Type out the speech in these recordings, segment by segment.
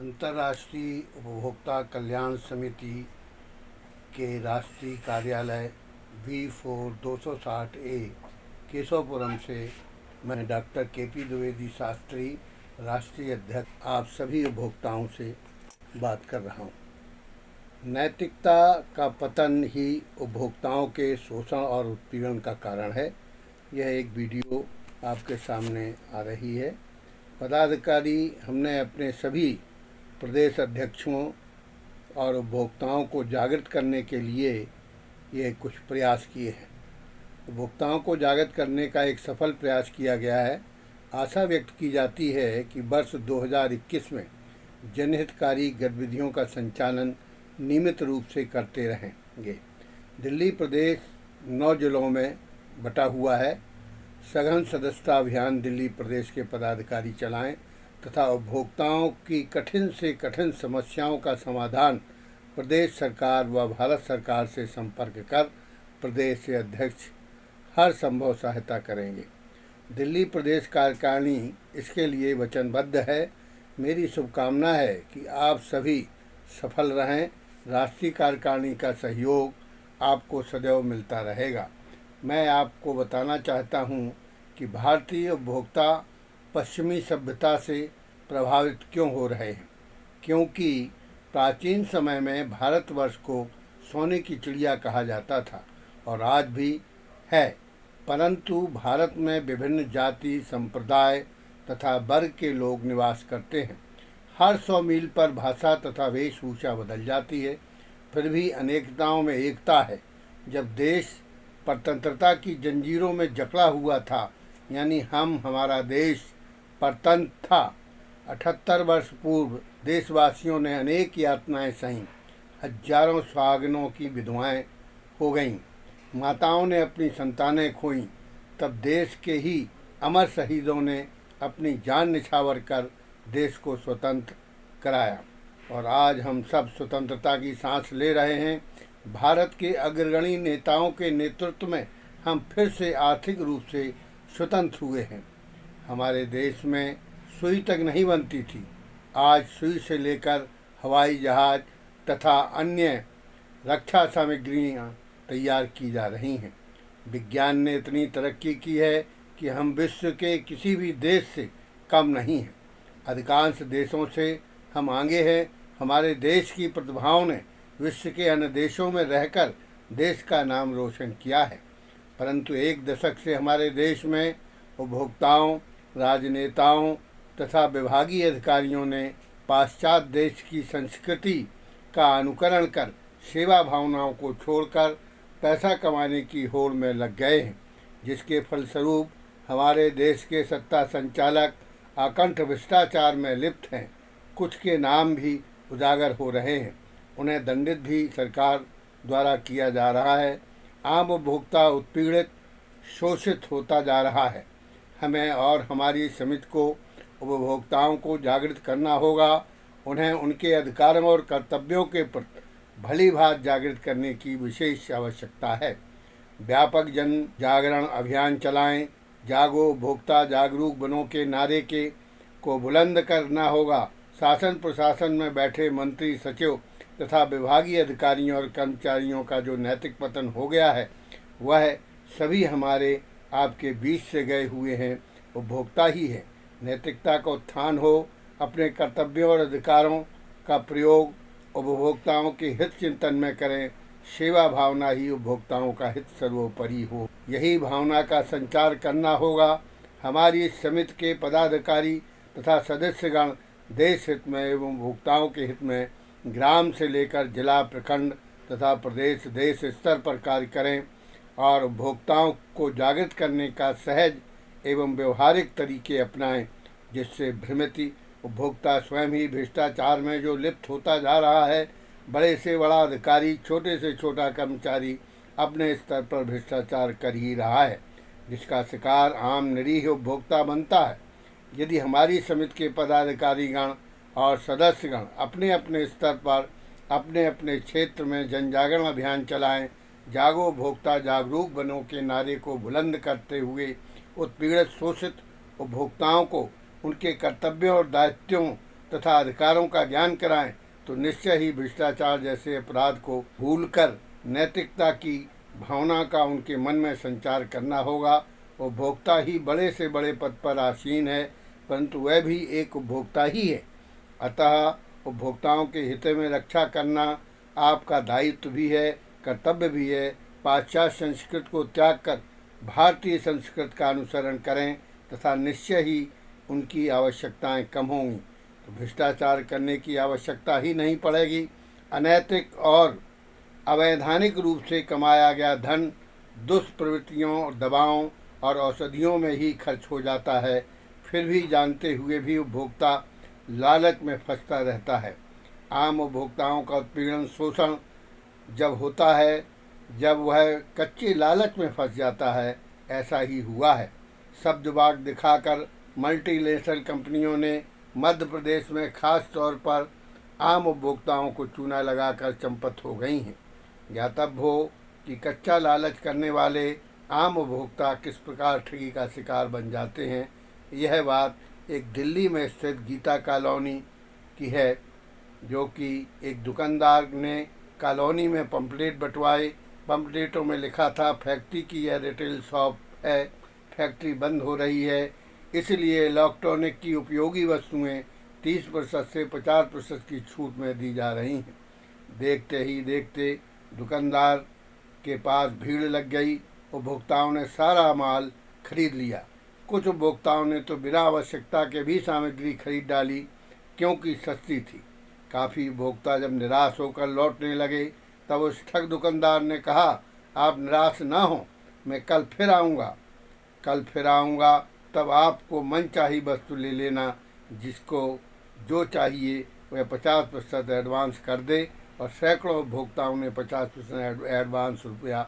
अंतर्राष्ट्रीय उपभोक्ता कल्याण समिति के राष्ट्रीय कार्यालय V4 260A केशवपुरम से मैं डॉक्टर के.पी. द्विवेदी शास्त्री, राष्ट्रीय अध्यक्ष, आप सभी उपभोक्ताओं से बात कर रहा हूँ। नैतिकता का पतन ही उपभोक्ताओं के शोषण और उत्पीड़न का कारण है। यह एक वीडियो आपके सामने आ रही है। पदाधिकारी हमने अपने सभी प्रदेश अध्यक्षों और उपभोक्ताओं को जागृत करने के लिए ये कुछ प्रयास किए हैं। उपभोक्ताओं को जागृत करने का एक सफल प्रयास किया गया है। आशा व्यक्त की जाती है कि वर्ष 2021 में जनहितकारी गतिविधियों का संचालन नियमित रूप से करते रहेंगे। दिल्ली प्रदेश 9 जिलों में बटा हुआ है। सघन सदस्यता अभियान दिल्ली प्रदेश के पदाधिकारी चलाएं तथा उपभोक्ताओं की कठिन से कठिन समस्याओं का समाधान प्रदेश सरकार व भारत सरकार से संपर्क कर प्रदेश के अध्यक्ष हर संभव सहायता करेंगे। दिल्ली प्रदेश कार्यकारिणी इसके लिए वचनबद्ध है। मेरी शुभकामना है कि आप सभी सफल रहें। राष्ट्रीय कार्यकारिणी का सहयोग आपको सदैव मिलता रहेगा। मैं आपको बताना चाहता हूं कि भारतीय उपभोक्ता पश्चिमी सभ्यता से प्रभावित क्यों हो रहे हैं। क्योंकि प्राचीन समय में भारतवर्ष को सोने की चिड़िया कहा जाता था और आज भी है, परंतु भारत में विभिन्न जाति, संप्रदाय तथा वर्ग के लोग निवास करते हैं। हर 100 मील पर भाषा तथा वेशभूषा बदल जाती है, फिर भी अनेकताओं में एकता है। जब देश परतंत्रता की जंजीरों में जकड़ा हुआ था, यानी हमारा देश परतंत्र था, 78 वर्ष पूर्व देशवासियों ने अनेक यातनाएं सहीं, हजारों सुहागनों की विधवाएं हो गईं, माताओं ने अपनी संतानें खोईं। तब देश के ही अमर शहीदों ने अपनी जान निछावर कर देश को स्वतंत्र कराया और आज हम सब स्वतंत्रता की सांस ले रहे हैं। भारत के अग्रगणी नेताओं के नेतृत्व में हम फिर से आर्थिक रूप से स्वतंत्र हुए हैं। हमारे देश में सुई तक नहीं बनती थी, आज सुई से लेकर हवाई जहाज तथा अन्य रक्षा सामग्रियाँ तैयार की जा रही हैं। विज्ञान ने इतनी तरक्की की है कि हम विश्व के किसी भी देश से कम नहीं हैं। अधिकांश देशों से हम आगे हैं। हमारे देश की प्रतिभाओं ने विश्व के अन्य देशों में रहकर देश का नाम रोशन किया है, परंतु एक दशक से हमारे देश में उपभोक्ताओं, राजनेताओं तथा विभागीय अधिकारियों ने पाश्चात्य देश की संस्कृति का अनुकरण कर सेवा भावनाओं को छोड़कर पैसा कमाने की होड़ में लग गए हैं, जिसके फलस्वरूप हमारे देश के सत्ता संचालक अकंठ भ्रष्टाचार में लिप्त हैं। कुछ के नाम भी उजागर हो रहे हैं। उन्हें दंडित भी सरकार द्वारा किया जा रहा है। आम उपभोक्ता उत्पीड़ित, शोषित होता जा रहा है। हमें और हमारी समिति को उपभोक्ताओं को जागृत करना होगा। उन्हें उनके अधिकारों और कर्तव्यों के प्रति भली भांति जागृत करने की विशेष आवश्यकता है। व्यापक जन जागरण अभियान चलाएं। जागो उपभोक्ता जागरूक बनो के नारे को बुलंद करना होगा। शासन प्रशासन में बैठे मंत्री, सचिव तथा विभागीय अधिकारियों और कर्मचारियों का जो नैतिक पतन हो गया है, वह सभी हमारे आपके बीच से गए हुए हैं उपभोक्ता ही है। नैतिकता का उत्थान हो। अपने कर्तव्यों और अधिकारों का प्रयोग उपभोक्ताओं के हित चिंतन में करें। सेवा भावना ही उपभोक्ताओं का हित सर्वोपरि हो, यही भावना का संचार करना होगा। हमारी इस समिति के पदाधिकारी तथा सदस्यगण देश हित में एवं उपभोक्ताओं के हित में ग्राम से लेकर जिला, प्रखंड तथा प्रदेश, देश स्तर पर कार्य करें और उपभोक्ताओं को जागृत करने का सहज एवं व्यवहारिक तरीके अपनाएं, जिससे भ्रमित उपभोक्ता स्वयं ही भ्रष्टाचार में जो लिप्त होता जा रहा है। बड़े से बड़ा अधिकारी, छोटे से छोटा कर्मचारी अपने स्तर पर भ्रष्टाचार कर ही रहा है, जिसका शिकार आम निरीह उपभोक्ता बनता है। यदि हमारी समिति के पदाधिकारीगण और सदस्यगण अपने अपने स्तर पर अपने अपने क्षेत्र में जन जागरण अभियान चलाएं, जागो उपभोक्ता जागरूक बनो के नारे को बुलंद करते हुए उत्पीड़ित शोषित उपभोक्ताओं को उनके कर्तव्यों और दायित्वों तथा अधिकारों का ज्ञान कराएं तो निश्चय ही भ्रष्टाचार जैसे अपराध को भूलकर नैतिकता की भावना का उनके मन में संचार करना होगा। उपभोक्ता ही बड़े से बड़े पद पर आसीन है, परंतु वह भी एक उपभोक्ता ही है। अतः उपभोक्ताओं के हित में रक्षा करना आपका दायित्व भी है, कर्तव्य भी है। पाश्चात्य संस्कृति को त्याग कर भारतीय संस्कृति का अनुसरण करें तथा निश्चय ही उनकी आवश्यकताएं कम होंगी, तो भ्रष्टाचार करने की आवश्यकता ही नहीं पड़ेगी। अनैतिक और अवैधानिक रूप से कमाया गया धन दुष्प्रवृत्तियों, दवाओं और औषधियों में ही खर्च हो जाता है। फिर भी जानते हुए भी उपभोक्ता लालच में फंसता रहता है। आम उपभोक्ताओं का उत्पीड़न, शोषण जब होता है, जब वह कच्चे लालच में फंस जाता है। ऐसा ही हुआ है। शब्द वाक दिखाकर मल्टीनेशनल कंपनियों ने मध्य प्रदेश में खास तौर पर आम उपभोक्ताओं को चूना लगाकर चंपत हो गई हैं। ज्ञातव्य हो कि कच्चा लालच करने वाले आम उपभोक्ता किस प्रकार ठगी का शिकार बन जाते हैं। यह बात एक दिल्ली में स्थित गीता कॉलोनी की है, जो कि एक दुकानदार ने कॉलोनी में पंपलेट बंटवाए। पंपलेटों में लिखा था, फैक्ट्री की यह रिटेल शॉप है, फैक्ट्री बंद हो रही है, इसलिए इलेक्ट्रॉनिक की उपयोगी वस्तुएं 30% से 50% की छूट में दी जा रही हैं। देखते ही देखते दुकानदार के पास भीड़ लग गई। उपभोक्ताओं ने सारा माल खरीद लिया। कुछ उपभोक्ताओं ने तो बिना आवश्यकता के भी सामग्री खरीद डाली, क्योंकि सस्ती थी। काफ़ी उपभोक्ता जब निराश होकर लौटने लगे, तब उस ठग दुकानदार ने कहा, आप निराश ना हो, मैं कल फिर आऊँगा, तब आपको मनचाही वस्तु ले लेना। जिसको जो चाहिए वह 50% एडवांस कर दे। और सैकड़ों उपभोक्ताओं ने 50% एडवांस रुपया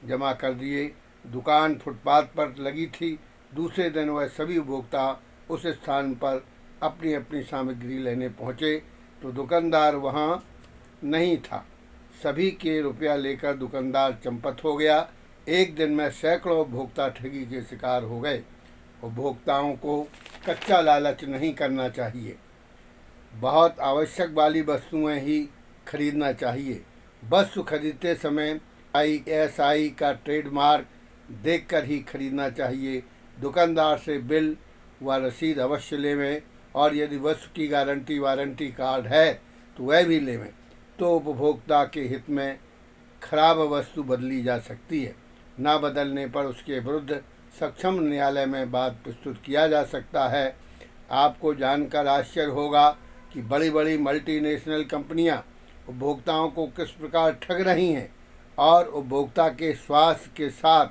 जमा कर दिए। दुकान फुटपाथ पर लगी थी। दूसरे दिन वह सभी उपभोक्ता उस स्थान पर अपनी अपनी सामग्री लेने पहुँचे, तो दुकानदार वहाँ नहीं था। सभी के रुपया लेकर दुकानदार चंपत हो गया। एक दिन में सैकड़ों उपभोक्ता ठगी के शिकार हो गए। उपभोक्ताओं को कच्चा लालच नहीं करना चाहिए। बहुत आवश्यक वाली वस्तुएं ही खरीदना चाहिए। वस्तु खरीदते समय ISI का ट्रेडमार्क देखकर ही खरीदना चाहिए। दुकानदार से बिल व रसीद अवश्य लेवें, और यदि वस्तु की गारंटी वारंटी कार्ड है तो वह भी लेवें, तो उपभोक्ता के हित में खराब वस्तु बदली जा सकती है। ना बदलने पर उसके विरुद्ध सक्षम न्यायालय में बात प्रस्तुत किया जा सकता है। आपको जानकर आश्चर्य होगा कि बड़ी बड़ी मल्टीनेशनल कंपनियां उपभोक्ताओं को किस प्रकार ठग रही हैं और उपभोक्ता के स्वास्थ्य के साथ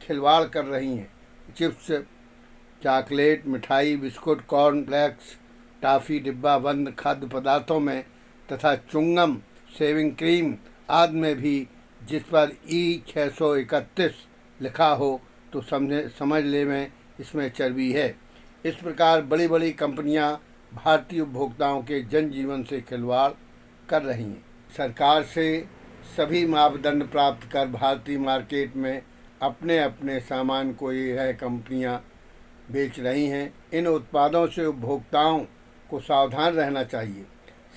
खिलवाड़ कर रही हैं। चिप्स, चॉकलेट, मिठाई, बिस्कुट, कॉर्नफ्लेक्स, टॉफ़ी, डिब्बा बंद खाद्य पदार्थों में तथा चुंगम, शेविंग क्रीम आदि में भी जिस पर E631 लिखा हो तो समझ लें इसमें चर्बी है। इस प्रकार बड़ी बड़ी कंपनियां भारतीय उपभोक्ताओं के जनजीवन से खिलवाड़ कर रही हैं। सरकार से सभी मापदंड प्राप्त कर भारतीय मार्केट में अपने अपने सामान को यह कंपनियां बेच रही हैं। इन उत्पादों से उपभोक्ताओं को सावधान रहना चाहिए।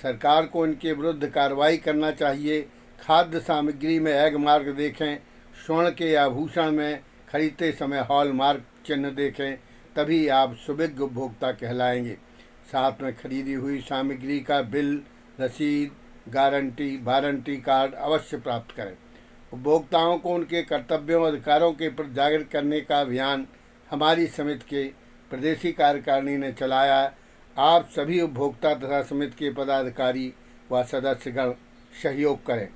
सरकार को इनके विरुद्ध कार्रवाई करना चाहिए। खाद्य सामग्री में एग मार्क देखें, स्वर्ण के आभूषण में खरीदते समय हॉलमार्क चिन्ह देखें, तभी आप सुविज्ञ उपभोक्ता कहलाएंगे। साथ में खरीदी हुई सामग्री का बिल, रसीद, गारंटी वारंटी कार्ड अवश्य प्राप्त करें। उपभोक्ताओं को उनके कर्तव्यों और अधिकारों के प्रति जागृत करने का अभियान हमारी समिति के प्रदेशी कार्यकारिणी ने चलाया। आप सभी उपभोक्ता तथा समिति के पदाधिकारी व सदस्यगण सहयोग करें।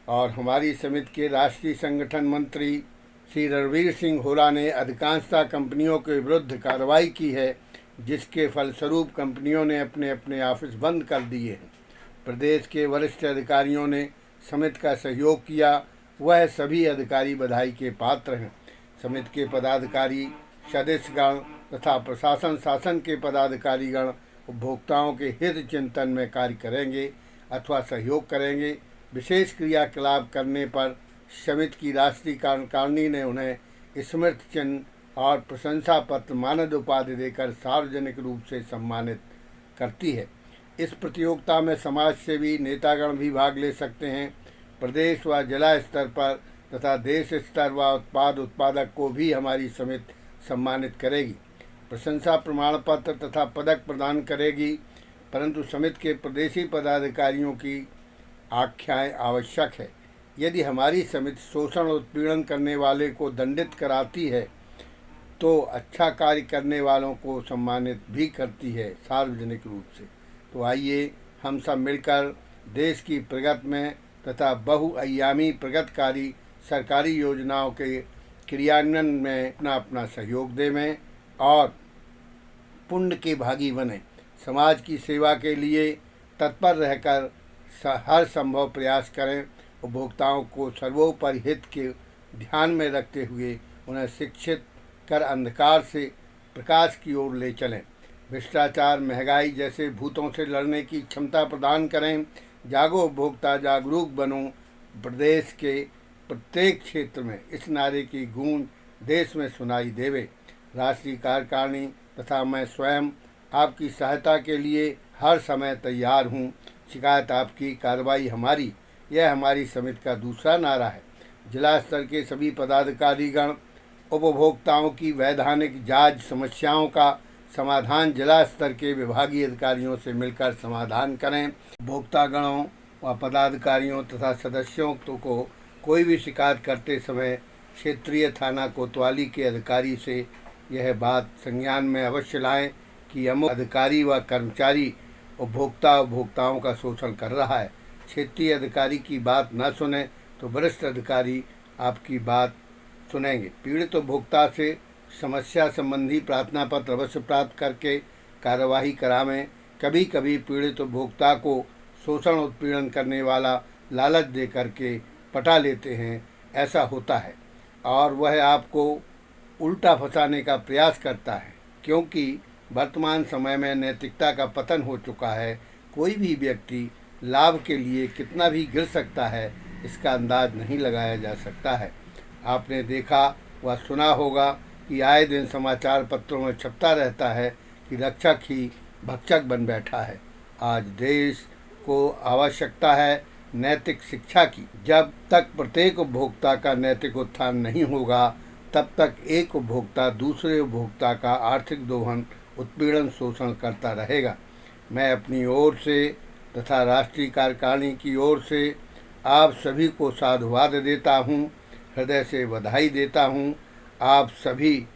और हमारी समिति के राष्ट्रीय संगठन मंत्री श्री रणवीर सिंह होरा ने अधिकांशतः कंपनियों के विरुद्ध कार्रवाई की है, जिसके फलस्वरूप कंपनियों ने अपने अपने ऑफिस बंद कर दिए हैं। प्रदेश के वरिष्ठ अधिकारियों ने समिति का सहयोग किया, वह सभी अधिकारी बधाई के पात्र हैं। समिति के पदाधिकारी, सदस्यगण तथा प्रशासन शासन के पदाधिकारीगण उपभोक्ताओं के हित चिंतन में कार्य करेंगे अथवा सहयोग करेंगे। विशेष क्रियाकलाप करने पर समिति की राष्ट्रीय कार्यकारिणी ने उन्हें स्मृति चिन्ह और प्रशंसा पत्र, मानद उपाधि देकर सार्वजनिक रूप से सम्मानित करती है। इस प्रतियोगिता में समाज सेवी नेतागण भी भाग ले सकते हैं। प्रदेश व जिला स्तर पर तथा देश स्तर व उत्पादक को भी हमारी समिति सम्मानित करेगी, प्रशंसा प्रमाण पत्र तथा पदक प्रदान करेगी। परंतु समिति के प्रदेशी पदाधिकारियों की आख्याएँ आवश्यक है। यदि हमारी समिति शोषण उत्पीड़न करने वाले को दंडित कराती है तो अच्छा कार्य करने वालों को सम्मानित भी करती है सार्वजनिक रूप से। तो आइए हम सब मिलकर देश की प्रगति में तथा बहुआयामी प्रगतिकारी सरकारी योजनाओं के क्रियान्वयन में अपना अपना सहयोग दें और पुण्य के भागी बने। समाज की सेवा के लिए तत्पर रहकर हर संभव प्रयास करें। उपभोक्ताओं को सर्वोपरि हित के ध्यान में रखते हुए उन्हें शिक्षित कर अंधकार से प्रकाश की ओर ले चलें। भ्रष्टाचार, महंगाई जैसे भूतों से लड़ने की क्षमता प्रदान करें। जागो उपभोक्ता, जागरूक बनो। प्रदेश के प्रत्येक क्षेत्र में इस नारे की गूंज देश में सुनाई देवे। राष्ट्रीय कार्यकारिणी तथा मैं स्वयं आपकी सहायता के लिए हर समय तैयार हूँ। शिकायत आपकी, कार्रवाई हमारी, यह हमारी समिति का दूसरा नारा है। जिला स्तर के सभी पदाधिकारीगण उपभोक्ताओं की वैधानिक जांच समस्याओं का समाधान जिला स्तर के विभागीय अधिकारियों से मिलकर समाधान करें। उपभोक्तागणों व पदाधिकारियों तथा सदस्यों को कोई भी शिकायत करते समय क्षेत्रीय थाना कोतवाली के अधिकारी से यह बात संज्ञान में अवश्य लाएं कि अमुक अधिकारी व कर्मचारी उपभोक्ताओं का शोषण कर रहा है। क्षेत्रीय अधिकारी की बात न सुने तो वरिष्ठ अधिकारी आपकी बात सुनेंगे। पीड़ित उपभोक्ता से समस्या संबंधी प्रार्थना पत्र अवश्य प्राप्त करके कार्यवाही करावें। कभी कभी पीड़ित उपभोक्ता को शोषण उत्पीड़न करने वाला लालच दे करके पटा लेते हैं, ऐसा होता है और वह आपको उल्टा फंसाने का प्रयास करता है, क्योंकि वर्तमान समय में नैतिकता का पतन हो चुका है। कोई भी व्यक्ति लाभ के लिए कितना भी गिर सकता है, इसका अंदाज नहीं लगाया जा सकता है। आपने देखा व सुना होगा कि आए दिन समाचार पत्रों में छपता रहता है कि रक्षक ही भक्षक बन बैठा है। आज देश को आवश्यकता है नैतिक शिक्षा की। जब तक प्रत्येक उपभोक्ता का नैतिक उत्थान नहीं होगा, तब तक एक उपभोक्ता दूसरे उपभोक्ता का आर्थिक दोहन, उत्पीड़न, शोषण करता रहेगा। मैं अपनी ओर से तथा राष्ट्रीय कार्यकारिणी की ओर से आप सभी को साधुवाद देता हूँ, हृदय से बधाई देता हूँ। आप सभी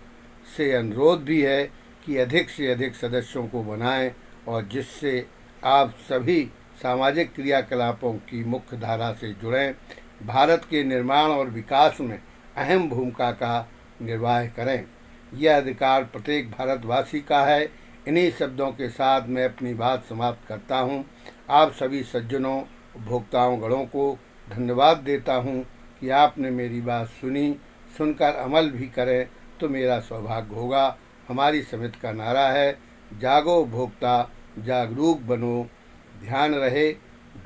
से अनुरोध भी है कि अधिक से अधिक सदस्यों को बनाएं और जिससे आप सभी सामाजिक क्रियाकलापों की मुख्य धारा से जुड़ें, भारत के निर्माण और विकास में अहम भूमिका का निर्वाह करें। यह अधिकार प्रत्येक भारतवासी का है। इन्हीं शब्दों के साथ मैं अपनी बात समाप्त करता हूँ। आप सभी सज्जनों, उपभोक्ताओं गणों को धन्यवाद देता हूँ कि आपने मेरी बात सुनी। सुनकर अमल भी करें तो मेरा सौभाग्य होगा। हमारी समिति का नारा है, जागो उपभोक्ता, जागरूक बनो। ध्यान रहे।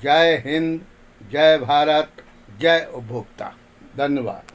जय हिंद, जय भारत, जय उपभोक्ता। धन्यवाद।